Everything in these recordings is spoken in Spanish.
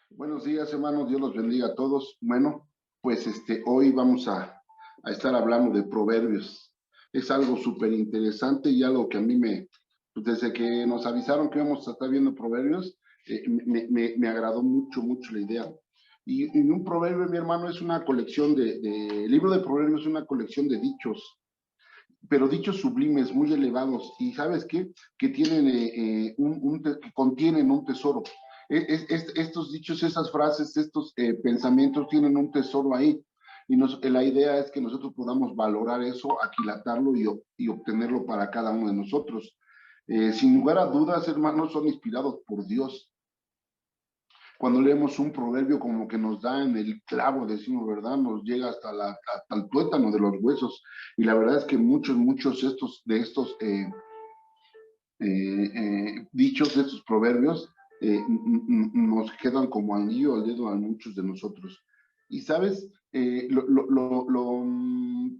Buenos días, hermanos. Dios los bendiga a todos. Bueno, pues hoy vamos a estar hablando de proverbios. Es algo súper interesante y algo que a mí pues desde que nos avisaron que íbamos a estar viendo proverbios, me agradó mucho, mucho la idea. Y un proverbio, mi hermano, es una colección el libro de proverbios es una colección de dichos, pero dichos sublimes, muy elevados. Y ¿sabes qué? Que tienen que contienen un tesoro. Estos dichos, esas frases, estos pensamientos tienen un tesoro ahí. Y la idea es que nosotros podamos valorar eso, aquilatarlo y obtenerlo para cada uno de nosotros. Sin lugar a dudas, hermanos, son inspirados por Dios. Cuando leemos un proverbio como que nos da en el clavo, decimos, ¿verdad? Nos llega hasta el tuétano de los huesos. Y la verdad es que muchos de estos dichos, de estos proverbios, nos quedan como anillo al dedo a muchos de nosotros. Y sabes,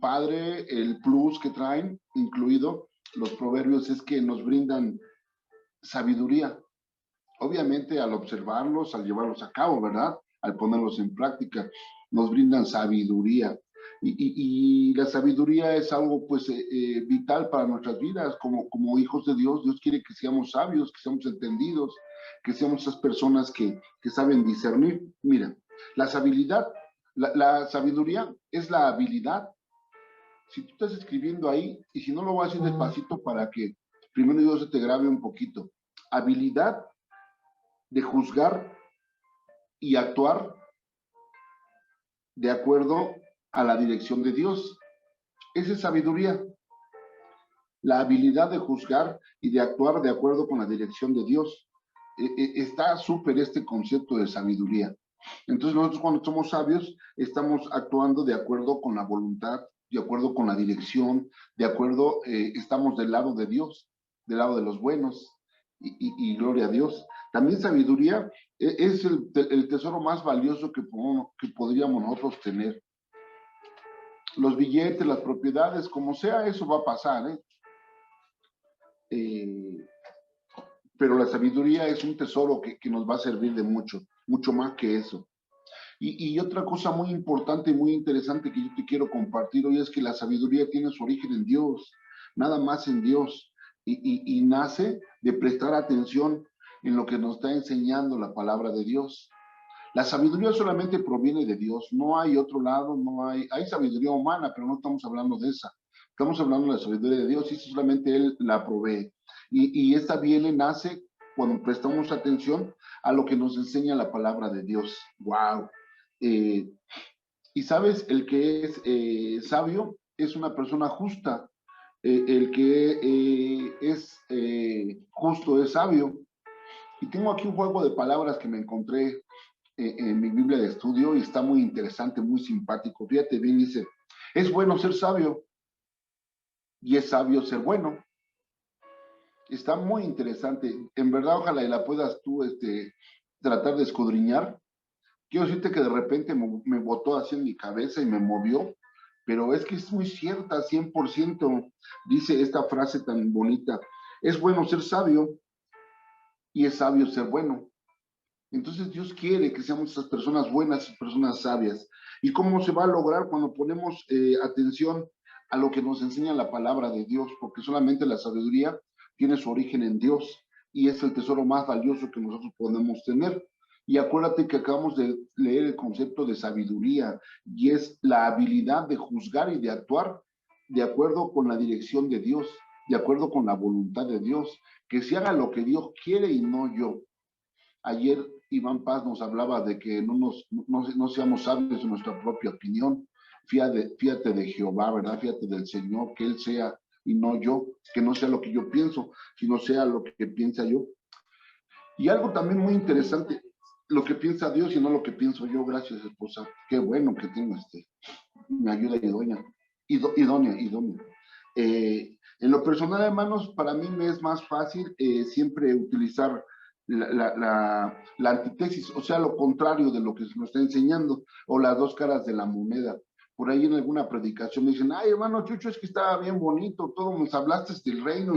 padre, el plus que traen, incluido los proverbios, es que nos brindan sabiduría. Obviamente al observarlos, al llevarlos a cabo, ¿verdad? Al ponerlos en práctica, nos brindan sabiduría. Y la sabiduría es algo pues vital para nuestras vidas como hijos de Dios. Dios quiere que seamos sabios, que seamos entendidos, que seamos esas personas que saben discernir. Mira, la sabiduría es la habilidad. Si tú estás escribiendo ahí, y si no lo voy a decir despacito para que primero Dios se te grabe un poquito. Habilidad de juzgar y actuar de acuerdo a la dirección de Dios. Esa es sabiduría, la habilidad de juzgar y de actuar de acuerdo con la dirección de Dios. Está súper este concepto de sabiduría. Entonces nosotros cuando somos sabios estamos actuando de acuerdo con la voluntad, de acuerdo con la dirección, de acuerdo, estamos del lado de Dios, del lado de los buenos, y gloria a Dios. También sabiduría es el tesoro más valioso que podríamos nosotros tener. Los billetes, las propiedades, como sea, eso va a pasar, ¿eh? Eh, pero la sabiduría es un tesoro que nos va a servir de mucho, mucho más que eso. Y otra cosa muy importante y muy interesante que yo te quiero compartir hoy es que la sabiduría tiene su origen en Dios, nada más en Dios, y nace de prestar atención en lo que nos está enseñando la palabra de Dios. La sabiduría solamente proviene de Dios, no hay otro lado, hay sabiduría humana, pero no estamos hablando de esa. Estamos hablando de la sabiduría de Dios y solamente Él la provee. Y esta viene, nace cuando prestamos atención a lo que nos enseña la palabra de Dios. ¡Wow! Eh, y sabes, el que es sabio es una persona justa. El que es justo es sabio. Y tengo aquí un juego de palabras que me encontré en mi Biblia de estudio y está muy interesante, muy simpático. Fíjate bien, dice, es bueno ser sabio y es sabio ser bueno. Está muy interesante. En verdad, ojalá y la puedas tú tratar de escudriñar. Quiero decirte que de repente me botó así en mi cabeza y me movió, pero es que es muy cierta, 100%. Dice esta frase tan bonita, es bueno ser sabio y es sabio ser bueno. Entonces Dios quiere que seamos esas personas buenas, esas personas sabias. ¿Y cómo se va a lograr cuando ponemos atención a lo que nos enseña la palabra de Dios? Porque solamente la sabiduría tiene su origen en Dios y es el tesoro más valioso que nosotros podemos tener. Y acuérdate que acabamos de leer el concepto de sabiduría y es la habilidad de juzgar y de actuar de acuerdo con la dirección de Dios, de acuerdo con la voluntad de Dios, que se haga lo que Dios quiere y no yo. Ayer Iván Paz nos hablaba de que no seamos sabios en nuestra propia opinión. Fíjate de Jehová, ¿verdad? Fíjate del Señor, que Él sea y no yo, que no sea lo que yo pienso, sino sea lo que piensa yo. Y algo también muy interesante, lo que piensa Dios y no lo que pienso yo. Gracias, esposa. Qué bueno que tengo me ayuda idónea, idónea. En lo personal, hermanos, para mí me es más fácil siempre utilizar la antítesis, o sea, lo contrario de lo que se nos está enseñando, o las dos caras de la moneda. por ahí en alguna predicación me dicen, ay, hermano Chucho, es que está bien bonito, todo nos hablaste del reino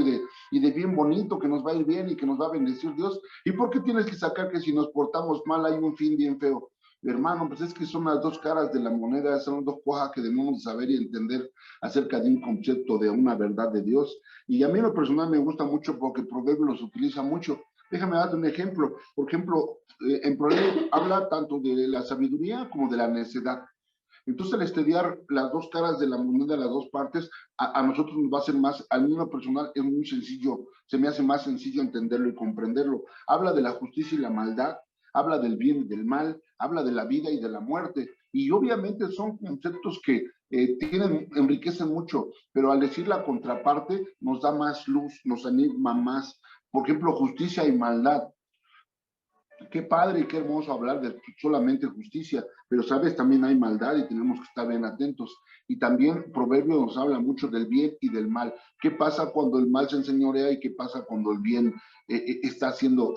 y de bien bonito, que nos va a ir bien y que nos va a bendecir Dios. ¿Y por qué tienes que sacar que si nos portamos mal hay un fin bien feo? Hermano, pues es que son las dos caras de la moneda, son dos cosas que debemos saber y entender acerca de un concepto, de una verdad de Dios. Y a mí en lo personal me gusta mucho porque Proverbios los utiliza mucho. Déjame darte un ejemplo. Por ejemplo, en Proverbios habla tanto de la sabiduría como de la necedad. Entonces, al estudiar las dos caras de la moneda, las dos partes, a nosotros nos va a ser más, al mío personal es muy sencillo, se me hace más sencillo entenderlo y comprenderlo. Habla de la justicia y la maldad, habla del bien y del mal, habla de la vida y de la muerte. Y obviamente son conceptos que enriquecen mucho, pero al decir la contraparte nos da más luz, nos anima más. Por ejemplo, justicia y maldad. Qué padre y qué hermoso hablar de solamente justicia, pero sabes, también hay maldad y tenemos que estar bien atentos. Y también Proverbio nos habla mucho del bien y del mal. ¿Qué pasa cuando el mal se enseñorea y qué pasa cuando el bien está haciendo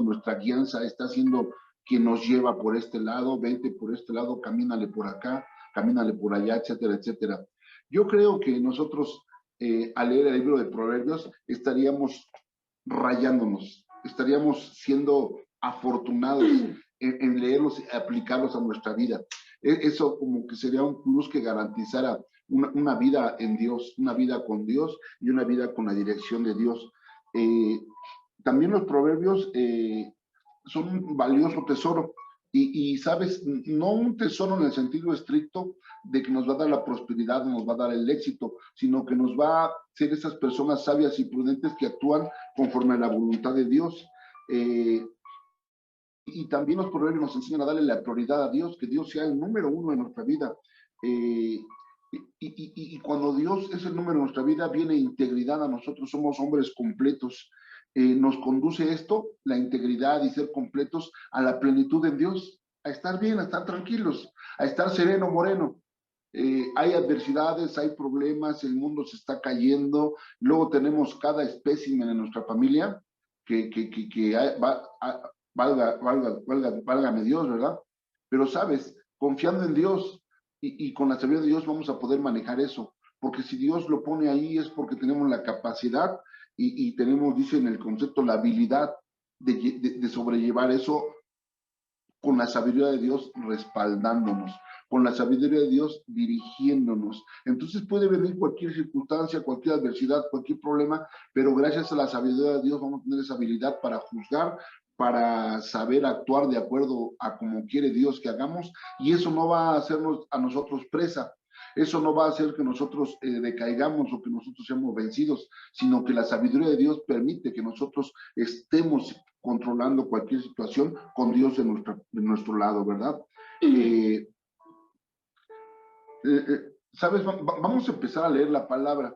nuestra guianza, está haciendo quien nos lleva por este lado, vente por este lado, camínale por acá, camínale por allá, etcétera, etcétera? Yo creo que nosotros al leer el libro de Proverbios estaríamos rayándonos, estaríamos siendo afortunados en leerlos y aplicarlos a nuestra vida. Eso como que sería un plus que garantizara una vida en Dios, una vida con Dios y una vida con la dirección de Dios. Eh, También los proverbios son un valioso tesoro. Sabes, no un tesoro en el sentido estricto de que nos va a dar la prosperidad, nos va a dar el éxito, sino que nos va a ser esas personas sabias y prudentes que actúan conforme a la voluntad de Dios. Eh, y también los proverbios nos enseñan a darle la prioridad a Dios, que Dios sea el número uno en nuestra vida. Eh, y cuando Dios es el número de nuestra vida, viene integridad a nosotros, somos hombres completos. Nos conduce esto, la integridad y ser completos, a la plenitud en Dios, a estar bien, a estar tranquilos, a estar sereno, moreno. Hay adversidades, hay problemas, el mundo se está cayendo, luego tenemos cada espécimen en nuestra familia que válgame Dios, ¿verdad? Pero sabes, confiando en Dios y con la sabiduría de Dios vamos a poder manejar eso, porque si Dios lo pone ahí es porque tenemos la capacidad y tenemos, dice en el concepto, la habilidad de sobrellevar eso con la sabiduría de Dios respaldándonos, con la sabiduría de Dios dirigiéndonos. Entonces puede venir cualquier circunstancia, cualquier adversidad, cualquier problema, pero gracias a la sabiduría de Dios vamos a tener esa habilidad para juzgar, para saber actuar de acuerdo a como quiere Dios que hagamos, y eso no va a hacernos a nosotros presa. Eso no va a hacer que nosotros decaigamos o que nosotros seamos vencidos, sino que la sabiduría de Dios permite que nosotros estemos controlando cualquier situación con Dios de nuestro lado, ¿verdad? ¿Sabes? Vamos a empezar a leer la palabra.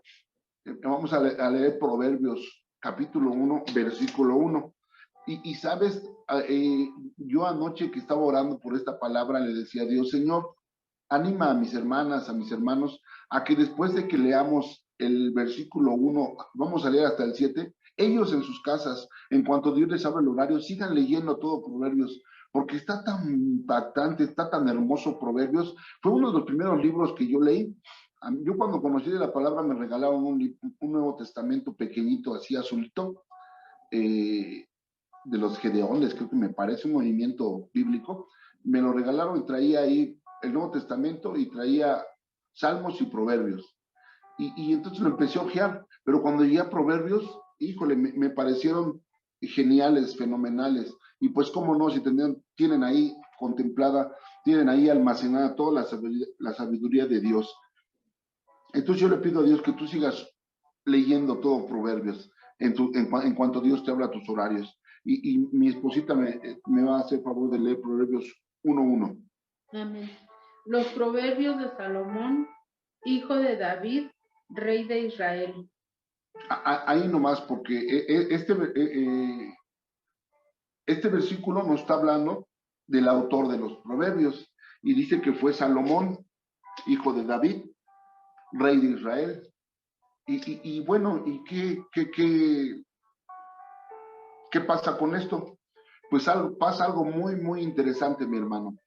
Vamos a leer Proverbios, capítulo 1, versículo 1. Sabes, yo anoche que estaba orando por esta palabra, le decía a Dios, Señor, anima a mis hermanas, a mis hermanos, a que después de que leamos el versículo 1, vamos a leer hasta el 7, ellos en sus casas, en cuanto Dios les abra el horario, sigan leyendo todo Proverbios, porque está tan impactante, está tan hermoso Proverbios. Fue uno de los primeros libros que yo leí. Yo cuando conocí de la palabra me regalaron un Nuevo Testamento pequeñito, así azulito, de los Gedeones, creo que me parece un movimiento bíblico. Me lo regalaron y traía ahí el Nuevo Testamento y traía Salmos y Proverbios. Entonces lo empecé a ojear, pero cuando llegué a Proverbios, híjole, me parecieron geniales, fenomenales. Y pues, cómo no, si tienen ahí contemplada, tienen ahí almacenada toda la sabiduría de Dios. Entonces yo le pido a Dios que tú sigas leyendo todo Proverbios en cuanto Dios te habla a tus horarios. Mi esposita me va a hacer favor de leer Proverbios 1:1. Amén. Los Proverbios de Salomón, hijo de David, rey de Israel. Ahí nomás, porque este versículo nos está hablando del autor de los Proverbios y dice que fue Salomón, hijo de David, rey de Israel. Bueno, ¿y qué pasa con esto? Pues pasa algo muy, muy interesante, mi hermano.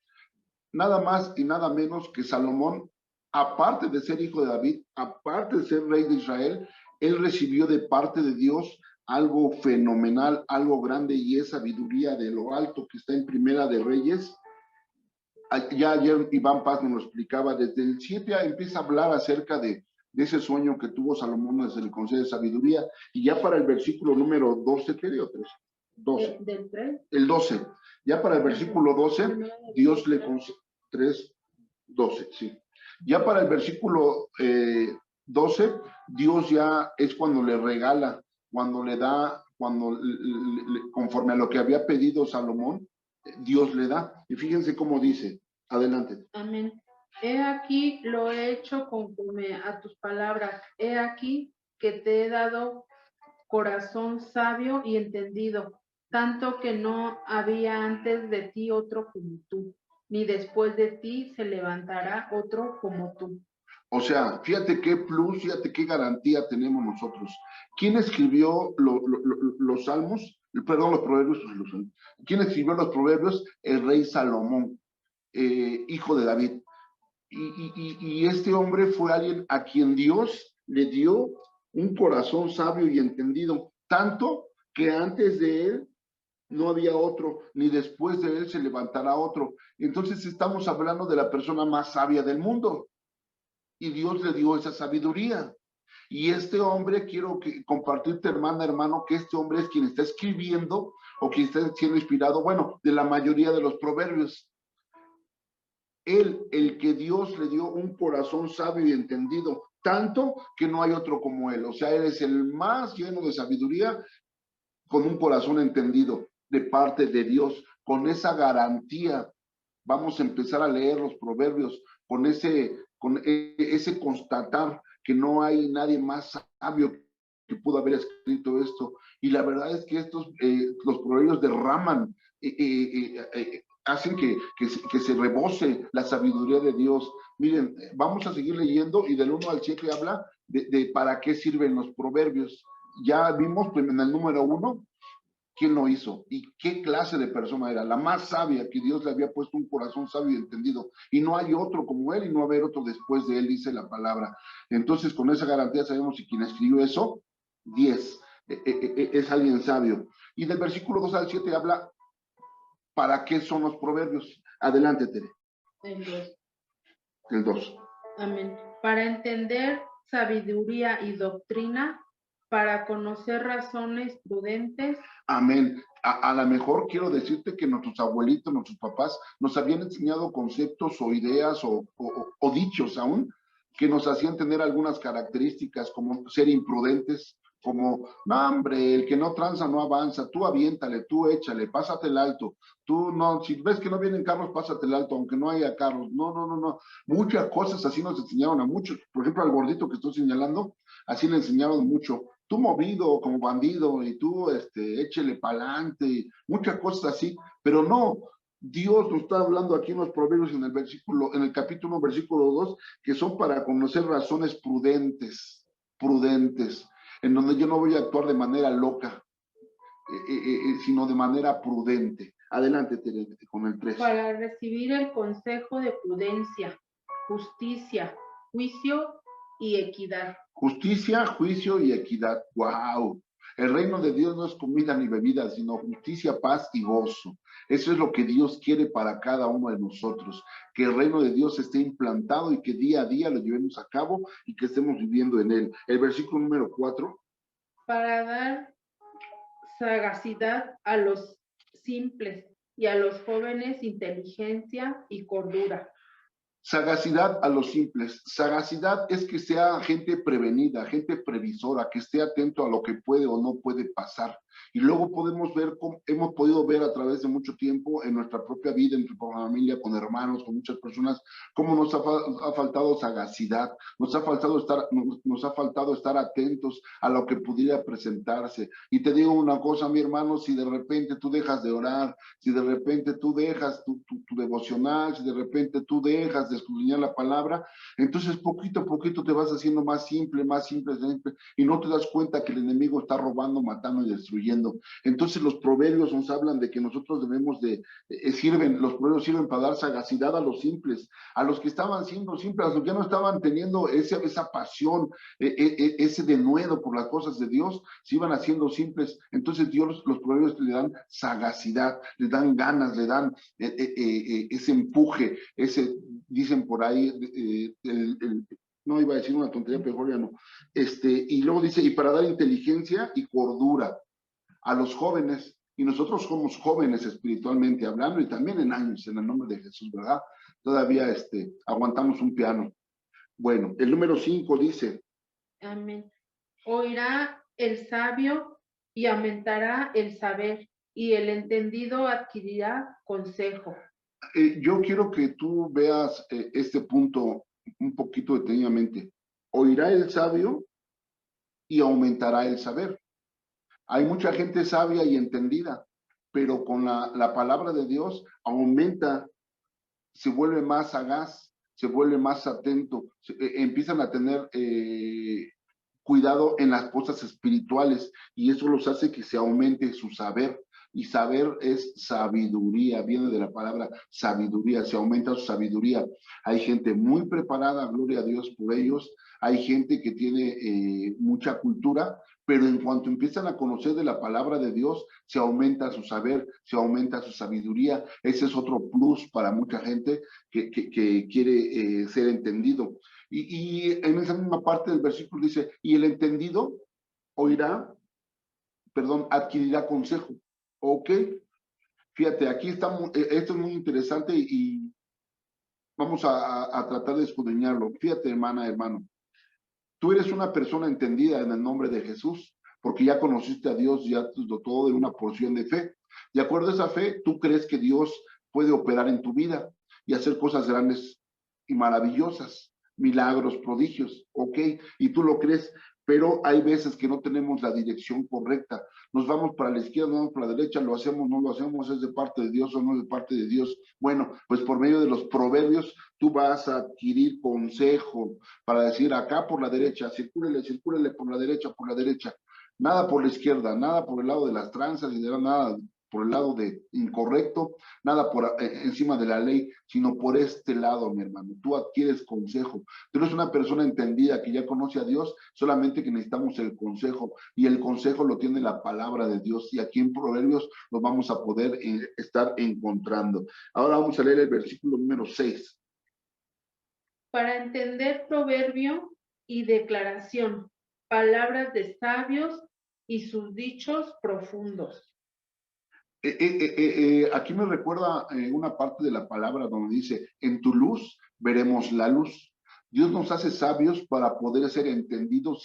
nada más y nada menos que Salomón, aparte de ser hijo de David, aparte de ser rey de Israel, él recibió de parte de Dios algo fenomenal, algo grande, y es sabiduría de lo alto, que está en Primera de Reyes. Ya ayer Iván Paz nos lo explicaba, desde el 7 empieza a hablar acerca de ese sueño que tuvo Salomón desde el consejo de sabiduría, y ya para el versículo número 12, ¿qué dio? 12. ¿Del 3? El 12. Ya para el versículo 12, Dios le concede 3, 12, sí. Ya para el versículo 12, Dios ya es cuando le regala, cuando le da, conforme a lo que había pedido Salomón, Dios le da. Y fíjense cómo dice. Adelante. Amén. He aquí lo he hecho conforme a tus palabras. He aquí que te he dado corazón sabio y entendido, tanto que no había antes de ti otro como tú, ni después de ti se levantará otro como tú. O sea, fíjate qué plus, fíjate qué garantía tenemos nosotros. ¿Quién escribió los salmos? Perdón, los proverbios. ¿Quién escribió los proverbios? El rey Salomón, hijo de David. Y este hombre fue alguien a quien Dios le dio un corazón sabio y entendido, tanto que antes de él no había otro, ni después de él se levantará otro. Entonces estamos hablando de la persona más sabia del mundo, y Dios le dio esa sabiduría. Y este hombre, quiero compartirte, hermano, que este hombre es quien está escribiendo o quien está siendo inspirado, bueno, de la mayoría de los proverbios. Él, el que Dios le dio un corazón sabio y entendido, tanto que no hay otro como él. O sea, él es el más lleno de sabiduría, con un corazón entendido de parte de Dios. Con esa garantía vamos a empezar a leer los proverbios, con ese constatar que no hay nadie más sabio que pudo haber escrito esto. Y la verdad es que los proverbios derraman, hacen que se rebose la sabiduría de Dios. Miren, vamos a seguir leyendo, y del 1 al 7 habla de para qué sirven los proverbios. Ya vimos pues, en el número 1 quién lo hizo y qué clase de persona era, la más sabia, que Dios le había puesto un corazón sabio y entendido, y no hay otro como él y no va a haber otro después de él, dice la palabra. Entonces, con esa garantía sabemos que quien escribió eso, 10, es alguien sabio. Y del versículo 2 al 7 habla para qué son los proverbios. Adelante, Tere. El 2. El 2. Amén. Para entender sabiduría y doctrina, para conocer razones prudentes. Amén. A lo mejor quiero decirte que nuestros abuelitos, nuestros papás, nos habían enseñado conceptos o ideas o dichos aún, que nos hacían tener algunas características, como ser imprudentes, como, no, hombre, el que no tranza no avanza, tú aviéntale, tú échale, pásate el alto, tú no, si ves que no vienen carros, pásate el alto, aunque no haya carros, no. Muchas cosas así nos enseñaron a muchos. Por ejemplo, al gordito que estoy señalando, así le enseñaron mucho. Tú movido como bandido, y tú échele pa'lante, muchas cosas así, pero no. Dios nos está hablando aquí en los proverbios, en el capítulo versículo 2, que son para conocer razones prudentes, en donde yo no voy a actuar de manera loca, sino de manera prudente. Adelante, Tere, con el 3. Para recibir el consejo de prudencia, justicia, juicio y equidad. Justicia, juicio y equidad. ¡Wow! El reino de Dios no es comida ni bebida, sino justicia, paz y gozo. Eso es lo que Dios quiere para cada uno de nosotros, que el reino de Dios esté implantado y que día a día lo llevemos a cabo y que estemos viviendo en él. El versículo número 4. Para dar sagacidad a los simples y a los jóvenes inteligencia y cordura. Sagacidad a los simples. Sagacidad es que sea gente prevenida, gente previsora, que esté atento a lo que puede o no puede pasar. Y luego podemos ver, hemos podido ver a través de mucho tiempo en nuestra propia vida, en nuestra familia, con hermanos, con muchas personas, cómo nos ha faltado sagacidad, nos ha faltado estar atentos a lo que pudiera presentarse. Y te digo una cosa, mi hermano, si de repente tú dejas de orar, si de repente tú dejas tu devocional, si de repente tú dejas de escudriñar la palabra, entonces poquito a poquito te vas haciendo más simple, y no te das cuenta que el enemigo está robando, matando y destruyendo. aprendiendo. Entonces los proverbios nos hablan de que nosotros debemos de, los proverbios sirven para dar sagacidad a los simples, a los que estaban siendo simples, a los que ya no estaban teniendo esa pasión, ese denuedo por las cosas de Dios, se iban haciendo simples. Entonces Dios, los proverbios le dan sagacidad, le dan ganas, le dan ese empuje, dicen por ahí, no iba a decir una tontería, pero mejor ya no. Y luego dice, y para dar inteligencia y cordura a los jóvenes, y nosotros somos jóvenes espiritualmente hablando y también en años, en el nombre de Jesús, ¿verdad? Todavía aguantamos un piano. Bueno, el número 5 dice, amén. Oirá el sabio y aumentará el saber, y el entendido adquirirá consejo. Yo quiero que tú veas este punto un poquito detenidamente. Oirá el sabio y aumentará el saber. Hay mucha gente sabia y entendida, pero con la palabra de Dios aumenta, se vuelve más sagaz, se vuelve más atento, empiezan a tener cuidado en las cosas espirituales y eso los hace que se aumente su saber. Y saber es sabiduría, viene de la palabra sabiduría, se aumenta su sabiduría. Hay gente muy preparada, gloria a Dios por ellos. Hay gente que tiene mucha cultura, pero en cuanto empiezan a conocer de la palabra de Dios, se aumenta su saber, se aumenta su sabiduría. Ese es otro plus para mucha gente que quiere ser entendido. Y en esa misma parte del versículo dice, y el entendido adquirirá consejo. Ok, fíjate, aquí está, esto es muy interesante y vamos a tratar de escudriñarlo. Fíjate, hermano, tú eres una persona entendida en el nombre de Jesús, porque ya conociste a Dios, ya te dotó de una porción de fe. De acuerdo a esa fe, tú crees que Dios puede operar en tu vida y hacer cosas grandes y maravillosas, milagros, prodigios, ok, y tú lo crees, pero hay veces que no tenemos la dirección correcta. Nos vamos para la izquierda, nos vamos para la derecha, lo hacemos, no lo hacemos, es de parte de Dios o no es de parte de Dios. Bueno, pues por medio de los proverbios tú vas a adquirir consejo para decir acá por la derecha, circúlele por la derecha. Nada por la izquierda, nada por el lado de las tranzas y nada por el lado de incorrecto, nada por encima de la ley, sino por este lado, mi hermano. Tú adquieres consejo. Tú eres una persona entendida que ya conoce a Dios, solamente que necesitamos el consejo y el consejo lo tiene la palabra de Dios y aquí en Proverbios lo vamos a poder estar encontrando. Ahora vamos a leer el versículo número 6. Para entender proverbio y declaración, palabras de sabios y sus dichos profundos. Aquí me recuerda una parte de la palabra donde dice, en tu luz veremos la luz. Dios nos hace sabios para poder ser entendidos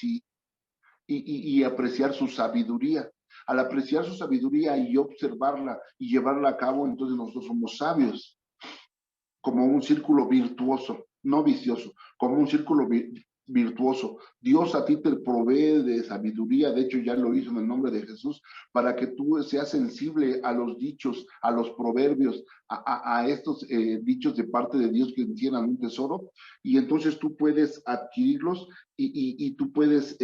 y apreciar su sabiduría. Al apreciar su sabiduría y observarla y llevarla a cabo, entonces nosotros somos sabios, como un círculo virtuoso, no vicioso, como un círculo virtuoso. Dios a ti te provee de sabiduría, de hecho ya lo hizo en el nombre de Jesús, para que tú seas sensible a los dichos, a los proverbios, a estos dichos de parte de Dios que encierran un tesoro, y entonces tú puedes adquirirlos y tú puedes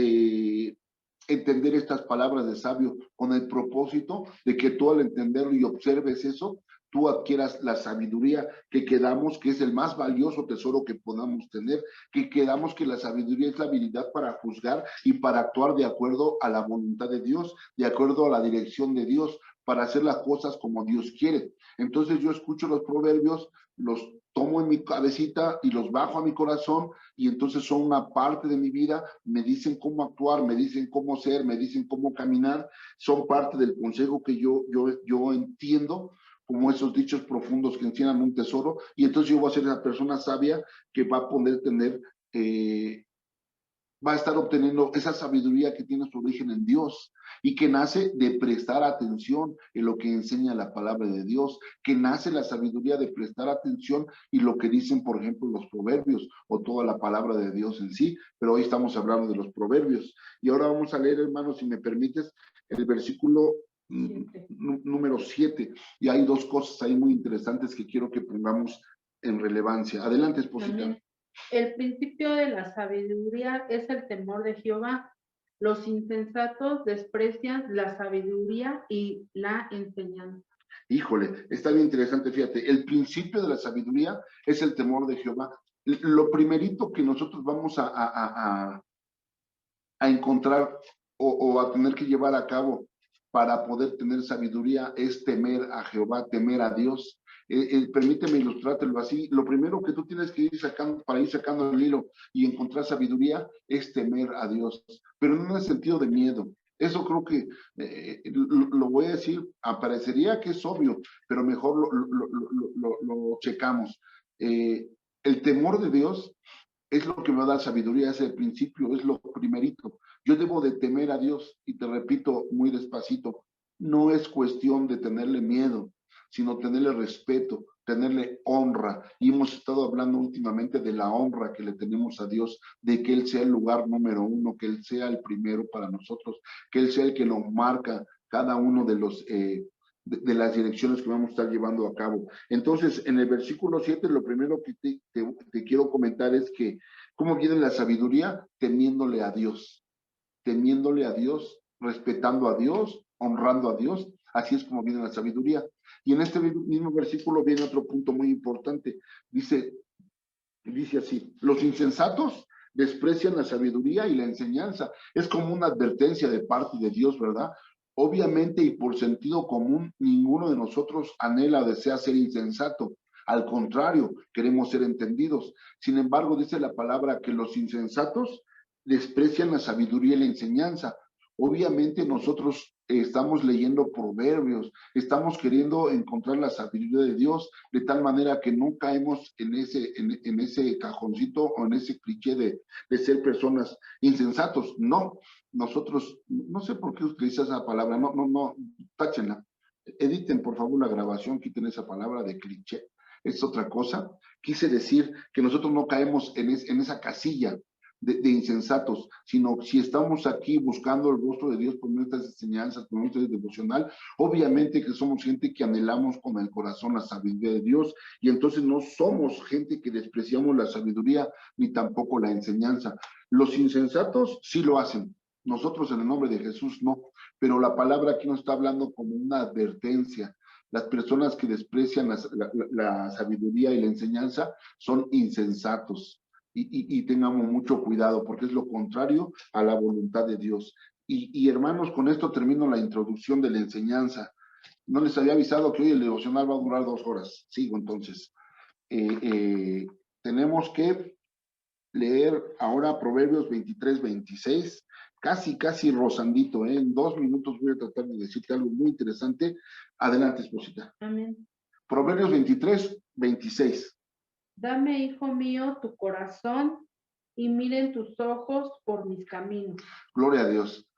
entender estas palabras de sabio con el propósito de que tú al entenderlo y observes eso, tú adquieras la sabiduría que quedamos, que es el más valioso tesoro que podamos tener, que quedamos que la sabiduría es la habilidad para juzgar y para actuar de acuerdo a la voluntad de Dios, de acuerdo a la dirección de Dios, para hacer las cosas como Dios quiere. Entonces yo escucho los proverbios, los tomo en mi cabecita y los bajo a mi corazón y entonces son una parte de mi vida, me dicen cómo actuar, me dicen cómo ser, me dicen cómo caminar, son parte del consejo que yo entiendo como esos dichos profundos que encierran un tesoro, y entonces yo voy a ser esa persona sabia que va a poder tener, va a estar obteniendo esa sabiduría que tiene su origen en Dios y que nace de prestar atención en lo que enseña la palabra de Dios, que nace la sabiduría de prestar atención y lo que dicen, por ejemplo, los proverbios o toda la palabra de Dios en sí, pero hoy estamos hablando de los proverbios. Y ahora vamos a leer, hermanos, si me permites, el versículo número 7, y hay dos cosas ahí muy interesantes que quiero que pongamos en relevancia. Adelante, esposita. Amén. El principio de la sabiduría es el temor de Jehová, Los insensatos desprecian la sabiduría y la enseñanza. Híjole, está bien interesante, fíjate, el principio de la sabiduría es el temor de Jehová. Lo primerito que nosotros vamos a encontrar o a tener que llevar a cabo para poder tener sabiduría es temer a Jehová, temer a Dios. Permíteme ilustrártelo así. Lo primero que tú tienes que ir sacando, para ir sacando el hilo y encontrar sabiduría, es temer a Dios, pero no en el sentido de miedo. Eso creo que lo voy a decir, parecería que es obvio, pero mejor lo checamos. El temor de Dios es lo que me da sabiduría, es el principio, es lo primerito. Yo debo de temer a Dios, y te repito muy despacito, no es cuestión de tenerle miedo, sino tenerle respeto, tenerle honra. Y hemos estado hablando últimamente de la honra que le tenemos a Dios, de que Él sea el lugar número uno, que Él sea el primero para nosotros, que Él sea el que nos marca cada uno de los... de las direcciones que vamos a estar llevando a cabo. Entonces, en el versículo 7, lo primero que te quiero comentar es que, ¿cómo viene la sabiduría? Temiéndole a Dios, respetando a Dios, honrando a Dios. Así es como viene la sabiduría. Y en este mismo versículo viene otro punto muy importante. Dice así, los insensatos desprecian la sabiduría y la enseñanza. Es como una advertencia de parte de Dios, ¿verdad? Obviamente y por sentido común, ninguno de nosotros anhela o desea ser insensato. Al contrario, queremos ser entendidos. Sin embargo, dice la palabra que los insensatos desprecian la sabiduría y la enseñanza. Obviamente nosotros estamos leyendo proverbios, estamos queriendo encontrar la sabiduría de Dios de tal manera que no caemos en ese cajoncito o en ese cliché de ser personas insensatos. No, nosotros, no sé por qué utiliza esa palabra, no, táchenla. Editen por favor la grabación, quiten esa palabra de cliché. Es otra cosa. Quise decir que nosotros no caemos en esa casilla de insensatos, sino si estamos aquí buscando el rostro de Dios por nuestras enseñanzas, por nuestra devocional, obviamente que somos gente que anhelamos con el corazón la sabiduría de Dios, y entonces no somos gente que despreciamos la sabiduría ni tampoco la enseñanza. Los insensatos sí lo hacen, nosotros en el nombre de Jesús no, pero la palabra aquí nos está hablando como una advertencia. Las personas que desprecian la sabiduría y la enseñanza son insensatos. Y tengamos mucho cuidado porque es lo contrario a la voluntad de Dios. Y hermanos, con esto termino la introducción de la enseñanza. No les había avisado que hoy el devocional va a durar 2 horas. Sigo entonces. Tenemos que leer ahora Proverbios 23, 26. Casi rozandito, ¿eh? En 2 minutos voy a tratar de decirte algo muy interesante. Adelante, esposita. Amén. Proverbios 23, 26. Dame, hijo mío, tu corazón y miren tus ojos por mis caminos. Gloria a Dios.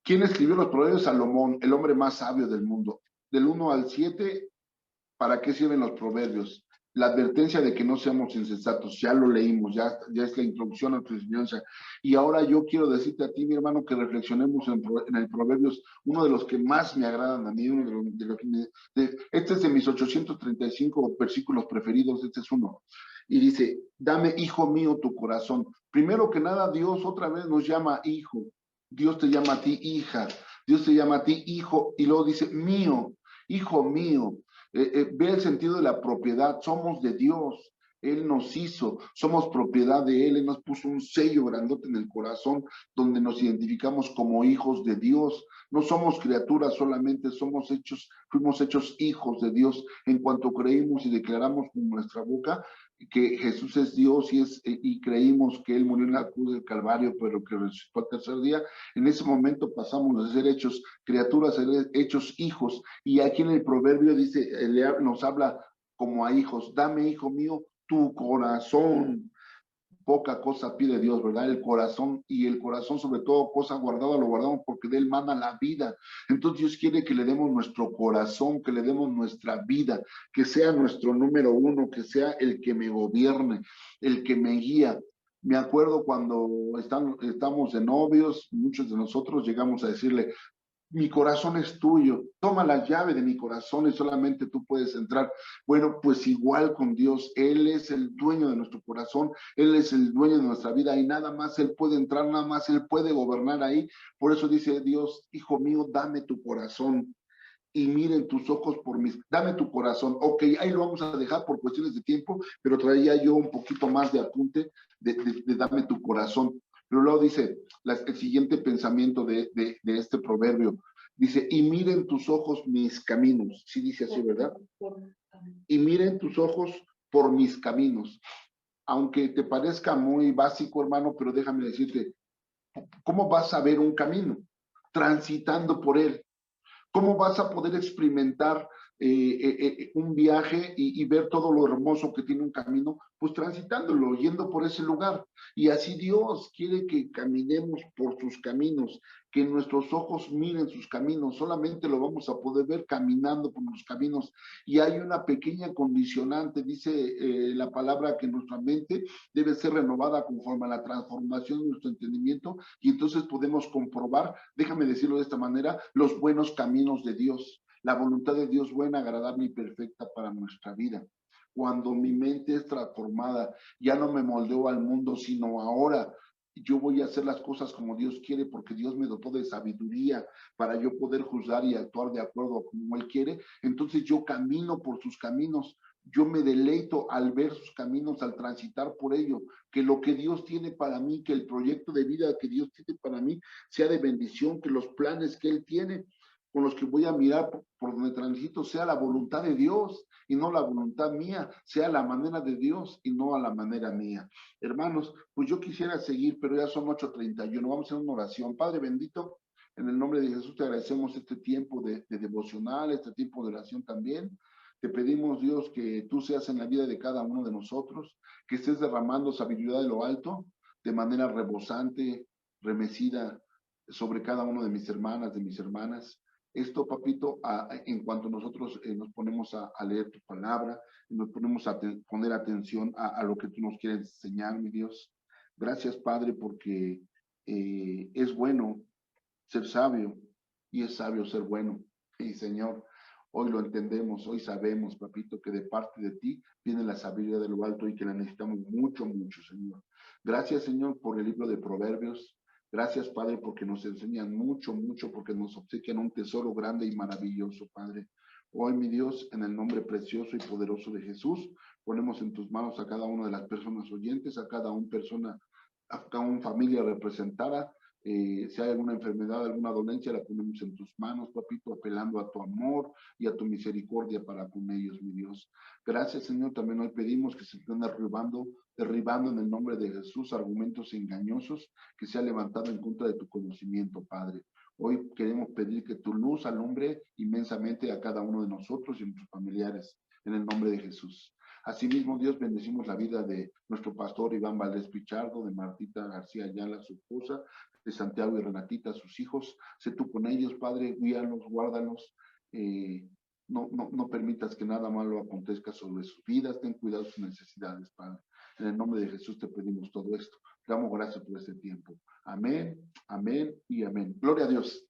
¿Quién escribió los proverbios? Salomón, el hombre más sabio del mundo. Del 1 al 7, ¿para qué sirven los proverbios? La advertencia de que no seamos insensatos, ya lo leímos, ya es la introducción a tu enseñanza. Y ahora yo quiero decirte a ti, mi hermano, que reflexionemos en el Proverbios, uno de los que más me agradan a mí, uno de los que este es de mis 835 versículos preferidos, este es uno. Y dice, dame, hijo mío, tu corazón. Primero que nada, Dios otra vez nos llama hijo. Dios te llama a ti hija. Dios te llama a ti hijo. Y luego dice, mío, hijo mío. Ve el sentido de la propiedad, somos de Dios, Él nos hizo, somos propiedad de Él nos puso un sello grandote en el corazón donde nos identificamos como hijos de Dios. No somos criaturas solamente, fuimos hechos hijos de Dios en cuanto creímos y declaramos con nuestra boca que Jesús es Dios y creímos que Él murió en la cruz del Calvario, pero que resucitó al tercer día. En ese momento pasamos de ser hechos criaturas, a ser hechos hijos. Y aquí en el proverbio dice, nos habla como a hijos, dame, hijo mío, tu corazón. Poca cosa pide Dios, ¿verdad? El corazón, y el corazón sobre todo cosa guardada, lo guardamos porque de él mana la vida. Entonces Dios quiere que le demos nuestro corazón, que le demos nuestra vida, que sea nuestro número uno, que sea el que me gobierne, el que me guía. Me acuerdo cuando estamos de novios, muchos de nosotros llegamos a decirle, mi corazón es tuyo, toma la llave de mi corazón y solamente tú puedes entrar. Bueno, pues igual con Dios, Él es el dueño de nuestro corazón, Él es el dueño de nuestra vida y nada más Él puede entrar, nada más Él puede gobernar ahí. Por eso dice Dios, hijo mío, dame tu corazón y miren tus ojos por mis, dame tu corazón. Ok, ahí lo vamos a dejar por cuestiones de tiempo, pero traía yo un poquito más de apunte de dame tu corazón. Pero luego dice el siguiente pensamiento de este proverbio, dice, y miren tus ojos mis caminos. Sí dice así, ¿verdad? Y miren tus ojos por mis caminos. Aunque te parezca muy básico, hermano, pero déjame decirte, ¿cómo vas a ver un camino? Transitando por él. ¿Cómo vas a poder experimentar un viaje y ver todo lo hermoso que tiene un camino? Pues transitándolo, yendo por ese lugar. Y así Dios quiere que caminemos por sus caminos, que nuestros ojos miren sus caminos. Solamente lo vamos a poder ver caminando por los caminos. Y hay una pequeña condicionante, dice la palabra, que nuestra mente debe ser renovada conforme a la transformación de nuestro entendimiento. Y entonces podemos comprobar, déjame decirlo de esta manera, los buenos caminos de Dios, la voluntad de Dios buena, agradable y perfecta para nuestra vida. Cuando mi mente es transformada, ya no me moldeo al mundo, sino ahora yo voy a hacer las cosas como Dios quiere, porque Dios me dotó de sabiduría para yo poder juzgar y actuar de acuerdo a como Él quiere. Entonces yo camino por sus caminos, yo me deleito al ver sus caminos, al transitar por ello, que lo que Dios tiene para mí, que el proyecto de vida que Dios tiene para mí sea de bendición, que los planes que Él tiene con los que voy a mirar por donde transito sea la voluntad de Dios y no la voluntad mía, sea la manera de Dios y no a la manera mía. Hermanos, pues yo quisiera seguir, pero ya son 8:31. Vamos a hacer una oración. Padre bendito, en el nombre de Jesús te agradecemos este tiempo de devocional, este tiempo de oración también. Te pedimos, Dios, que tú seas en la vida de cada uno de nosotros, que estés derramando sabiduría de lo alto de manera rebosante, remecida sobre cada uno de mis hermanas, de mis hermanas. Esto, papito, en cuanto nosotros nos ponemos a leer tu palabra, nos ponemos a poner atención a lo que tú nos quieres enseñar, mi Dios. Gracias, Padre, porque es bueno ser sabio y es sabio ser bueno. Y Señor, hoy lo entendemos, hoy sabemos, papito, que de parte de ti viene la sabiduría de lo alto y que la necesitamos mucho, mucho, Señor. Gracias, Señor, por el libro de Proverbios. Gracias, Padre, porque nos enseñan mucho, mucho, porque nos obsequian un tesoro grande y maravilloso, Padre. Hoy, mi Dios, en el nombre precioso y poderoso de Jesús, ponemos en tus manos a cada una de las personas oyentes, a cada una persona, a cada una familia representada. Si hay alguna enfermedad, alguna dolencia, la ponemos en tus manos, papito, apelando a tu amor y a tu misericordia para con ellos, mi Dios. Gracias, Señor. También hoy pedimos que se estén derribando en el nombre de Jesús argumentos engañosos que se han levantado en contra de tu conocimiento, Padre. Hoy queremos pedir que tu luz alumbre inmensamente a cada uno de nosotros y a nuestros familiares, en el nombre de Jesús. Asimismo, Dios, bendecimos la vida de nuestro pastor Iván Valdés Pichardo, de Martita García Ayala, su esposa, de Santiago y Renatita, sus hijos. Sé tú con ellos, Padre, guíalos, guárdalos. No permitas que nada malo acontezca sobre sus vidas. Ten cuidado de sus necesidades, Padre. En el nombre de Jesús te pedimos todo esto. Te damos gracias por este tiempo. Amén, amén y amén. Gloria a Dios.